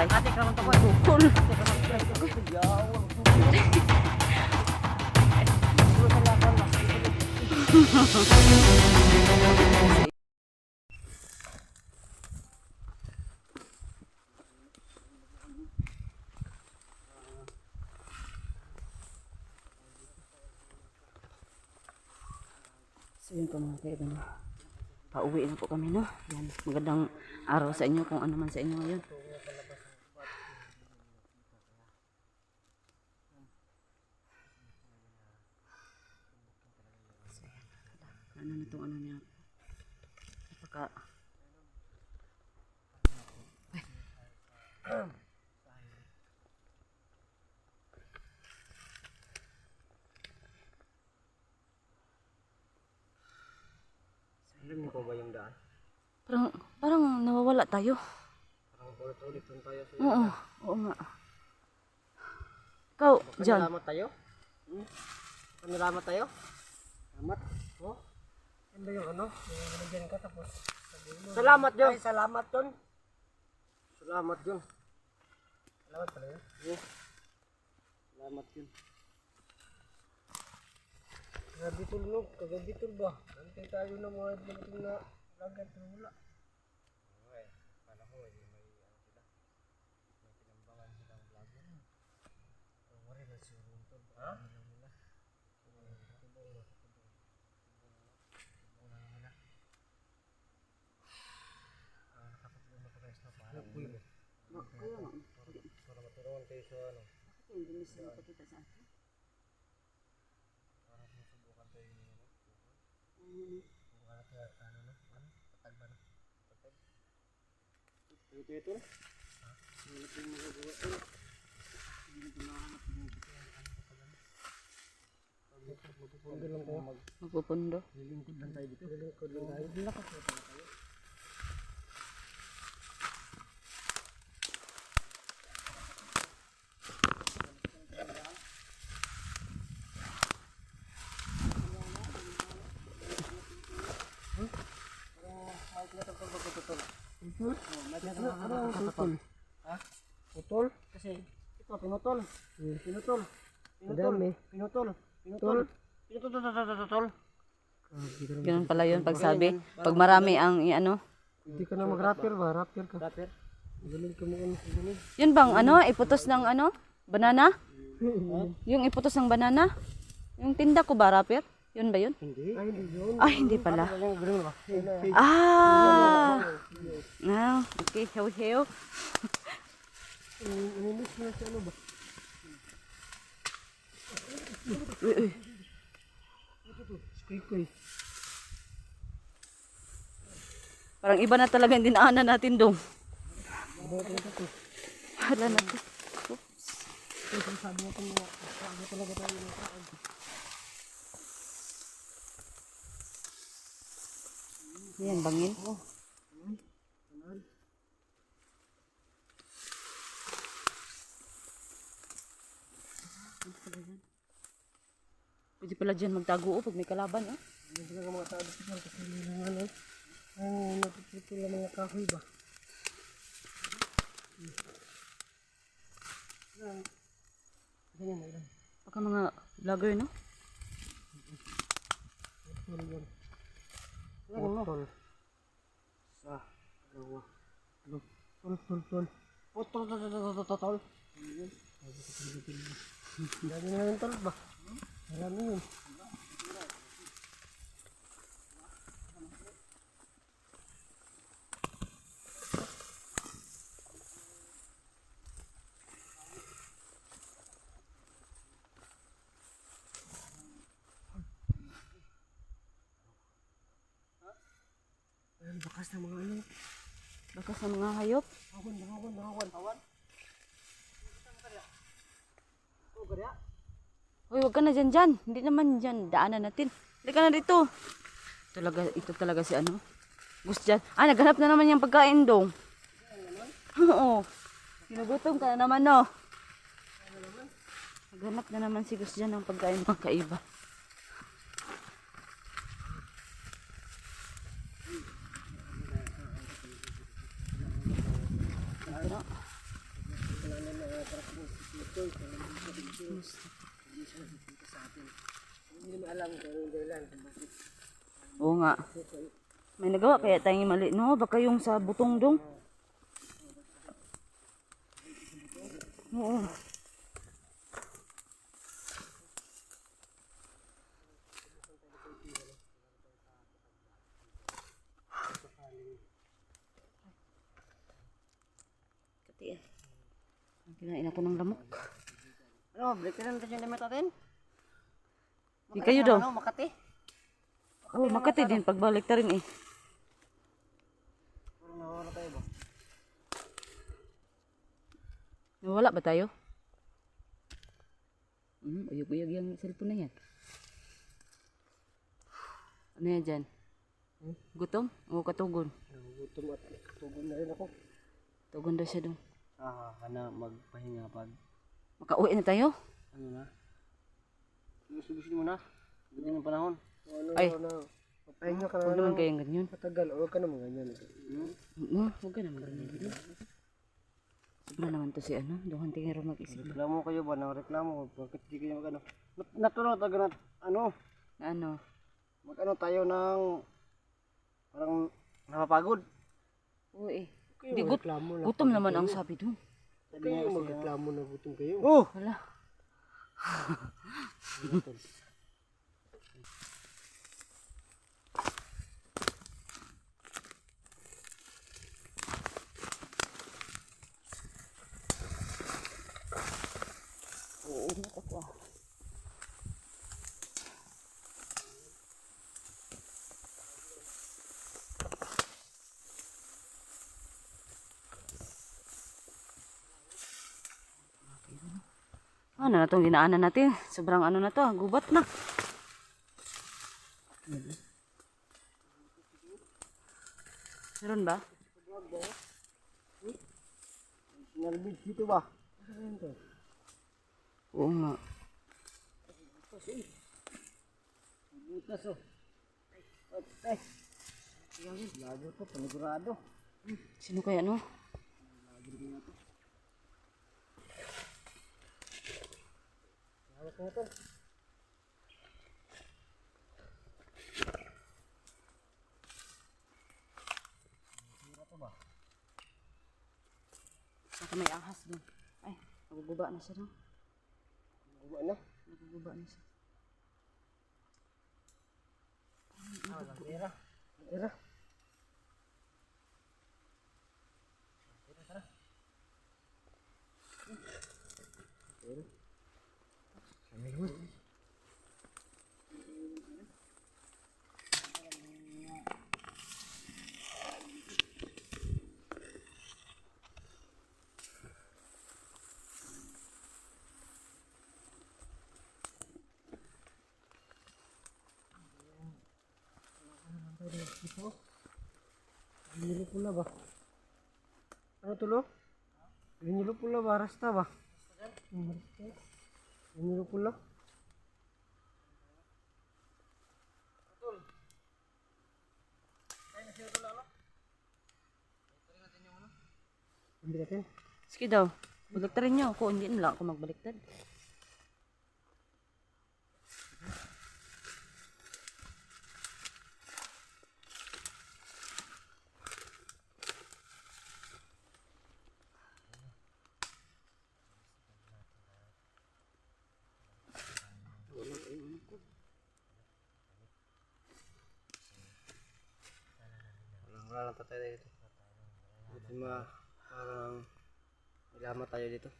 ay. Bukol. So yun po mga kaibigan, pauwi na po kami, no? Yan, magandang araw sa inyo kung ano man sa inyo ngayon. Ano na itong ano niya? Napaka... Alam niyo po ba yung daan? Parang nawawala tayo. Parang ulit-ulit lang tayo sa Oo, oo nga. Ikaw, John. Salamat tayo? Salamat tayo? Salamat? Oh? Yan ba yung ano? Yung nalagyan ka tapos sabihin mo. Salamat yun! Ay, salamat yun! Salamat yun. Salamat pala yun? Oo. Salamat yun. Kagabitul no? Kagabitul ba? Nantay tayo na mga dumating na lagat na wala. Okay. Kala ko may ano sila. May pinambangan silang vlogger. Wari na si Runtod. Ha? Para maturuan kayo sa ano. Bakit hindi mo sila pakita sa atin? Para masubukan tayo yung ano. Subukan natin ano no? Patag ba no? Patag. Ito. Ha? Hindi natin magagawa. Hindi natin makahanap ng magpupundo lang tayo. Magpupundo. Lilingkod lang tayo dito. Lilingkod lang tayo. Lakas na tayo. Putol? Ha? Putol? Kasi ito pinutol. Pinutol. Ganun pala yun pagsabi. Pag marami ang ano. Hindi ka na mag-rapper ba? Rapper ka. Rapper? Galing ka mo ano. Yun bang ano, iputos ng ano? Banana? Yung iputos ng banana? Yung tinda ko ba, rapper? Yun ba yun? Hindi. Ay, hindi yun. Ay, hindi pala. Galing ba? Ah! Ah, okay, hew. Inimis mo na si ano ba? Uy. Skoy. Parang iba na talaga yung dinaanan natin dong. Hala na to. Sabi mo kung ano talaga tayo ng saan. Yan, bangin. Pwede pala dyan magtago pag may kalaban. Hindi ka mga tao dito kasi yung ano. Ang natutupil ng mga kahoy ba? Ganyan. Baka mga vlogger, no? Putol. Sa dalawa. Tol. Putol. Dami na yung tol ba? Marami yun. Bakas ng mga ano. Bakas ng mga hayop. Hawan. Uy, wag ka na dyan. Hindi naman dyan. Daanan natin. Halika na dito. Ito talaga si ano. Gusto dyan. Ah, naghanap na naman yung pagkain dong. Oo. Ginugutom ka na naman, no? Naghanap na naman si Gus dyan ng pagkain mga kaiba. Hindi mo alam kung anong dahilan kung bakit. Oo nga. May nagawa kaya tayong mali, no? Baka yung sa butong dong. Oo. Kati eh. Kinain ako ng lamok. Ano, break na natin yung limit natin? Di kayo daw. Ano, Makati? Oh, Makati din pagbalik ta rin eh. Parang nawawala tayo ba? Nawala ba tayo? Uyog-uyog yung cellphone na yan. Ano yan dyan? Gutom? O katugon? Gutom at tugon na rin ako. Tugon daw siya dong. Magpahinga pag Makauwi na tayo? ano na. Gusto mo na. Ganyan ang panahon. Ay. Papahinga ka Huwag naman kayang ganyan. Matagal. Huwag ka naman ganyan. Huwag ka naman ganyan. Sobra naman to si ano. Doon tingin rin mag-isip. Reklamo kayo ba? Reklamo. Bakit di kayo mag-ano? Natulog tayo na ano? Na ano? Mag-ano tayo ng parang napapagod. Oo eh. Di gutom naman ang sabi doon. Kayo magreklamo na gutom kayo. Oh! Wala. Oo, ako ah. Ano na itong dinaanan natin? Sobrang ano na to, gubat na. Meron ba? Nalbid dito ba? Oo nga. Butas oh. Ay. Lago to, panigurado. Sino kaya no? Hawak mo to. Baka may ahas doon. Ay, naguguba na siya doon. Guba na. Naguguba na siya. Tira. Tira. Nilo pula ba? Ano tulo? Nilo pula ba? Rasta ba? Nilo pula? Hindi natin. Sige daw. Baliktarin niyo ako. Hindi na lang ako magbaliktad. Wala lang tayo dito. Buti parang ilamat tayo dito.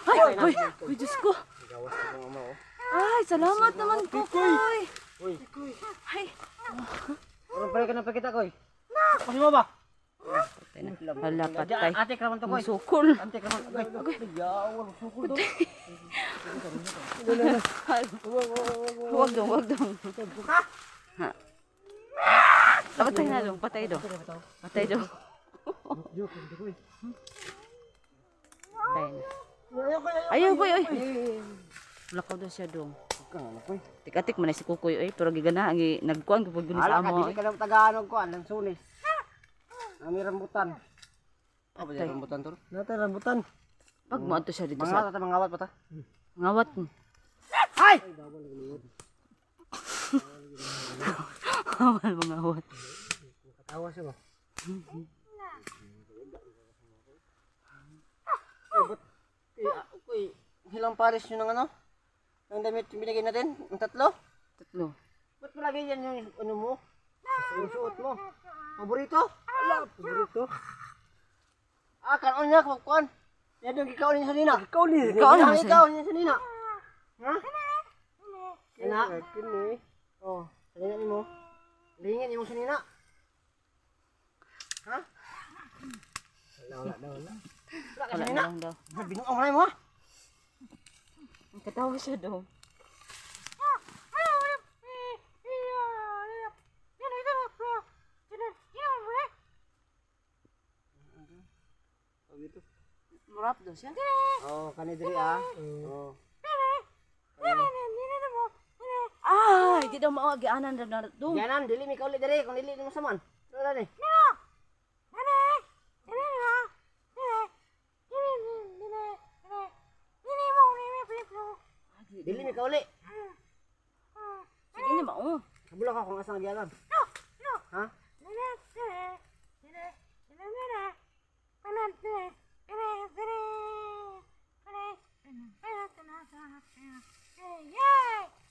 Ay! Uy, Diyos ko! Gawas na ng ama oh. Ay, salamat naman po, Koy! Uy! Ay! Parang pala ka ng pakita ko eh. Kasi mo ba? Patay na. Hala, patay. Ate kraman to ko eh. Musukol. Ate kraman. Okay. Yawal. Sukul to. Huwag dong, huwag dong. Ha? Patay na dong, patay dong. Patay dong. Joke, hindi ko eh. Patay na. Ayaw, Koy, ay! Lakaw daw siya dong. Kala ko eh. Tik-atik man na si Kukoy, ay. Pero gigana, nagkuhan kapag gunis sa Ala ka, amo. dili ka lang taga-anong ko. Alang sunis. Nami rambutan. Apa dia rambutan tur? Nata rambutan. Pag mo ato siya dito Mangawat sa ta mangawat pa ta. ngawat. Ay! Bawal mangawat. Katawa siya ba? Uy, hilang pares yun ng ano? Ang damit yung binigay natin? Ang tatlo? Tatlo. Ba't palagi yan yung ano mo? Yung suot mo? Paborito? Wala, paborito. Ah, kanon niya, kuwan. Yan yung ikaw niya sa nina. Ikaw niya. Ikaw niya sa- Ikaw niya sa nina. Ha? Kina? Kini. Oh, sa nina ni mo. Lingin yung sa nina. Ha? Wala. Wala ka Wala sa na nina. lang daw. Binuang mo na mo ha? Katawa siya daw. Murap daw siya. Oh, kanidri ah. Oh. Ay, di daw maagianan daw na daw. Yanan, dili mi kaulit diri kung dili mo saman. Wala ni. Dili mi kauli. Sige na mao. Kabula ka kung asa nagyanan. Ha?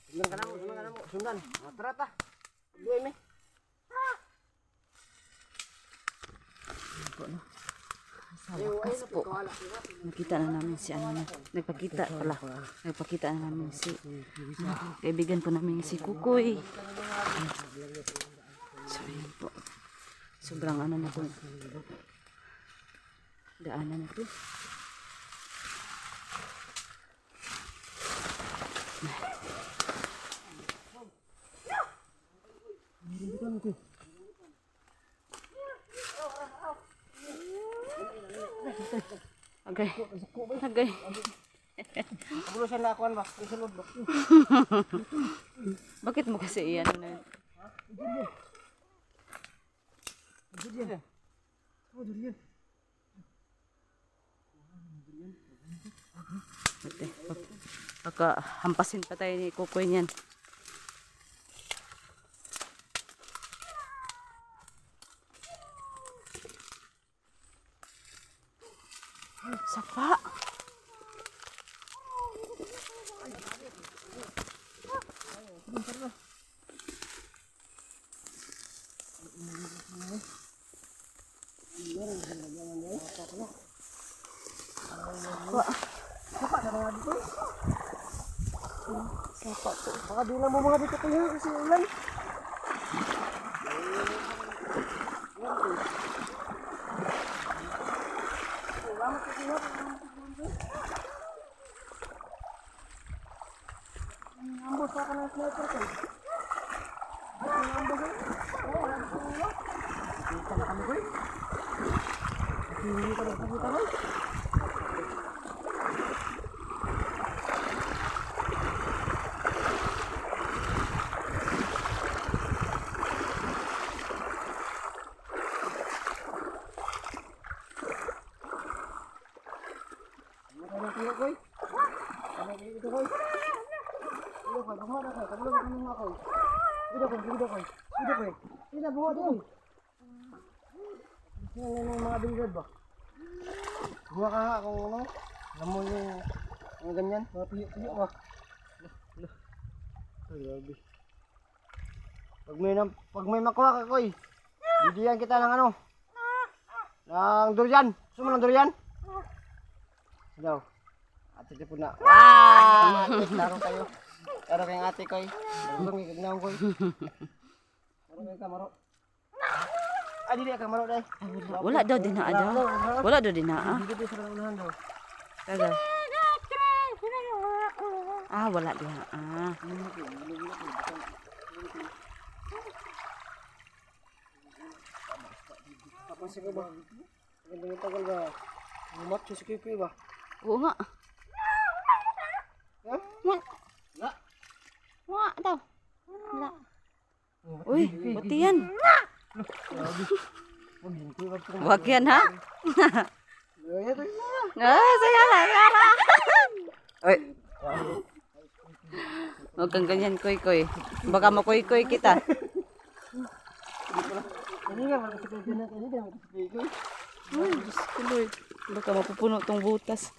Sundan ka na mo. Sundan. Tara ta. Duay mi. Sa wakas po. Nakita na namin si ano na. Nagpakita pala. Nagpakita na namin si kaibigan po namin si Kukoy. So yun po. Sobrang ano na po. Daanan na po. Agay. Agay. Kabula siya na akuan ba? Isulod ba? Bakit mo kasi iyan na yun? Durian. Oh, durian. Ate, baka hampasin pa tayo ni Kukoy niyan. Sapa. Baka di lang mo mga dito kaya kasi ulan. Ambos pa ka ng sniper ko. Ambos eh. Oh, wala ko ulo. Kita na kami ko eh. Hindi ka nagpapita ko. Ano tiyo koy? Ano dito koy? Dito koy, bunga na koy. Kabulog ka nung koy. Dito koy, dito koy. Dito koy. Dito bunga dito. Gusto nga ng mga bilgad ba? Bunga ka nga kung ano. Alam mo yung ganyan. Mga piyo ba? Ay, grabe. Pag may makuha ka koy, bibigyan kita ng ano? Ng durian. Gusto mo ng durian? Daw. Ate po na. Wow! Laro kayo. Laro kayong ate koy. Laro kayong ignaw koy. Laro kayong kamaro. Ah, dili kamaro dai. Wala daw dinaa daw. Wala daw dinaa. Dito sa unahan daw. Taga. Ah, wala dinaa. Tapos sige ba? Ganda tagal ba? Umat sa kipi ba? Oo nga. Ha? Nga. Nga daw. Wala. Uy, pati yan. Wag yan ha. Saya na, Yara. Ay, Huwag kang ganyan, koy-koy. Baka makoy-koy kita. ini nga, magkasipigil na, ini nga, magkasipigil. Ay, Diyos ko, Lord. Baka mapupuno tong butas.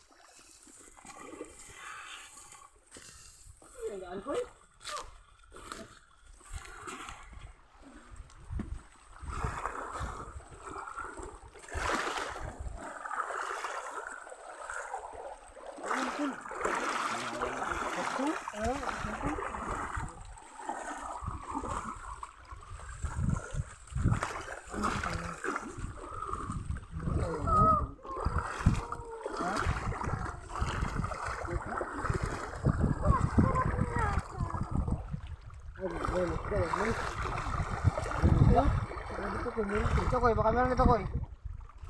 Ito koy, baka meron ito koy.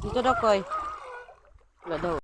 Dito daw, koy. Wala daw.